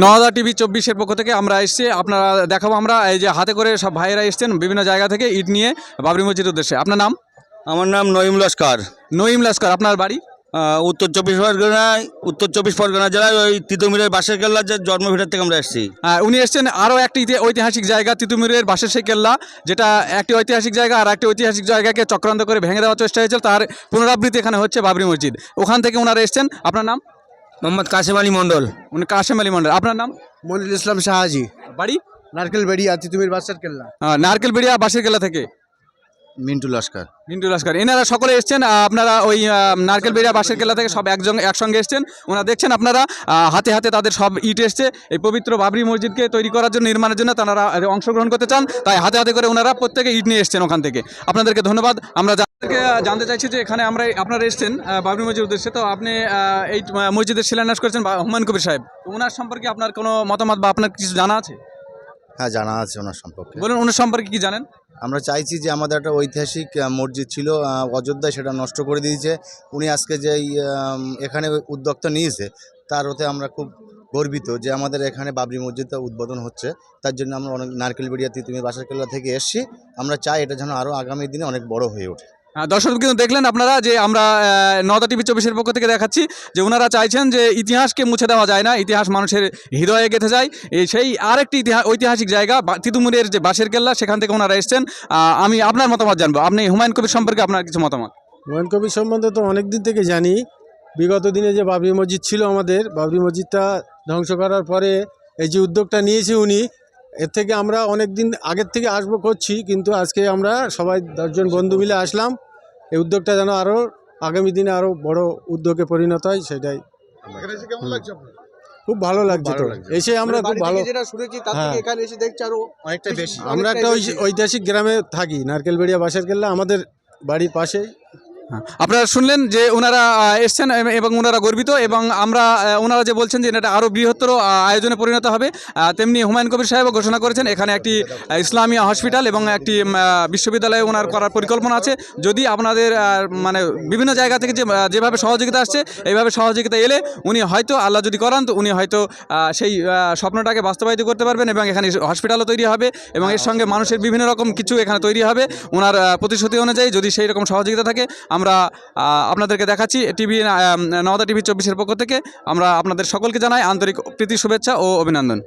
Nowda TV 24-এর পক্ষ থেকে আমরা এসেছি। আপনারা দেখাবো আমরা এই যে হাতে করে সব ভাইয়েরা এসছেন বিভিন্ন জায়গা থেকে ইট নিয়ে বাবরি মসজিদের উদ্দেশ্যে। আপনার নাম? আমার নাম নঈম লস্কর। নঈম লস্কর। আপনার বাড়ি? উত্তর চব্বিশ পরগনা জেলায় ওই তিতুমিরের বাঁশের কেল্লার যে জন্মভিটার থেকে আমরা এসেছি। উনি এসছেন আরও একটি ঐতিহাসিক জায়গা তিতুমিরের বাঁশের সেই কেল্লা, যেটা একটি ঐতিহাসিক জায়গা আর একটি ঐতিহাসিক জায়গাকে চক্রান্ত করে ভেঙে দেওয়ার চেষ্টা হয়েছিল, তার পুনরাবৃত্তি এখানে হচ্ছে বাবরি মসজিদ। ওখান থেকে ওনারা এসছেন। আপনার নাম? মোহাম্মদ কাশেম আলী মণ্ডল। উনি কাশেম আলী মন্ডল। আপনার নাম? মনিরুল ইসলাম শাহাজি। বাড়ি? নারকেলবেড়িয়া তিতুমির বাসার কেল্লা। নারকেলবেড়িয়া বাঁশের কেল্লা থেকে মিন্টু লস্কর। মিন্টু লস্কর। এনারা সকলে এসছেন। আপনারা ওই নারকেলবেড়িয়া বাঁশের কেল্লা থেকে সব একসঙ্গে এসছেন। ওনারা দেখছেন আপনারা হাতে হাতে তাদের সব ইট এসছে এই পবিত্র বাবরি মসজিদকে তৈরি করার জন্য, নির্মাণের জন্য তারা অংশগ্রহণ করতে চান, তাই হাতে হাতে করে ওনারা প্রত্যেকে ইট নিয়ে এসছেন ওখান থেকে। আপনাদেরকে ধন্যবাদ। আমরা জানতে চাইছি যে এখানে আপনারা এসছেন বাবরি মসজিদের উদ্দেশ্যে, তো আপনি এই মসজিদের শিলান্যাস করেছেন হুমায়ুন কবির সাহেব, তো ওনার সম্পর্কে আপনার কোনো মতামত বা আপনার কিছু জানা আছে? হ্যাঁ, জানা আছে ওনার সম্পর্কে। বলুন, ওনার সম্পর্কে কি জানেন? আমরা চাইছি যে আমাদের একটা ঐতিহাসিক মসজিদ ছিল অযোধ্যায়, সেটা নষ্ট করে দিয়েছে উনি। আজকে যে এখানে উদ্যোগটা নিয়েছে তার ওতে আমরা খুব গর্বিত যে আমাদের এখানে বাবরি মসজিদটা উদ্বোধন হচ্ছে। তার জন্য আমরা অনেক নারকেলবেড়িয়া তিতুমির বাসার কেল্লা থেকে এসেছি। আমরা চাই এটা যেন আরও আগামী দিনে অনেক বড় হয়ে ওঠে। দর্শক কিন্তু দেখলেন আপনারা যে আমরা নওদা টিভি 24-এর পক্ষ থেকে দেখাচ্ছি যে ওনারা চাইছেন যে ইতিহাসকে মুছে দেওয়া যায় না, ইতিহাস মানুষের হৃদয়ে গেঁথে যায়। সেই আরেকটি ঐতিহাসিক জায়গা তিতুমিরের যে বাঁশের কেল্লা, সেখান থেকে ওনারা এসছেন। আমি আপনার মতামত জানবো। আপনি হুমায়ুন কবির সম্পর্কে আপনার কিছু মতামত? হুমায়ুন কবির সম্বন্ধে তো অনেক দিন থেকে জানি। বিগত দিনে যে বাবরি মসজিদ ছিল আমাদের, বাবরি মসজিদটা ধ্বংস করার পরে এই যে উদ্যোগটা নিয়েছে উনি, এর থেকে আমরা অনেক দিন আগের থেকে আসবো করছি, কিন্তু আজকে আমরা সবাই 10 জন বন্ধু মিলে আসলাম। এই উদ্যোগটা যেন আরও আগামী দিনে আরও বড় উদ্যোগে পরিণত হয়, সেটাই। খুব ভালো লাগছে তো এসে, আমরা খুব ভালো। অনেকটা বেশি। আমরা একটা ঐতিহাসিক গ্রামে থাকি, নারকেলবেড়িয়া বাঁশের কেল্লা আমাদের বাড়ির পাশেই। আপনারা শুনলেন যে ওনারা এসছেন এবং ওনারা গর্বিত, এবং ওনারা যে বলছেন যে এটা আরও বৃহত্তর আয়োজনে পরিণত হবে, তেমনি হুমায়ুন কবির সাহেবও ঘোষণা করেছেন এখানে একটি ইসলামিয়া হসপিটাল এবং একটি বিশ্ববিদ্যালয় ওনার করার পরিকল্পনা আছে। যদি আপনাদের মানে বিভিন্ন জায়গা থেকে যেভাবে সহযোগিতা আসছে, এইভাবে সহযোগিতা এলে উনি হয়তো, আল্লাহ যদি করান, তো উনি হয়তো সেই স্বপ্নটাকে বাস্তবায়িত করতে পারবেন এবং এখানে হসপিটালও তৈরি হবে এবং এর সঙ্গে মানুষের বিভিন্ন রকম কিছু এখানে তৈরি হবে ওনার প্রতিশ্রুতি অনুযায়ী, যদি সেই রকম সহযোগিতা থাকে। আমরা আপনাদেরকে দেখাচ্ছি নওদা টিভি 24-এর পক্ষ থেকে আমরা আপনাদের সকলকে জানাই আন্তরিক প্রীতি, শুভেচ্ছা ও অভিনন্দন।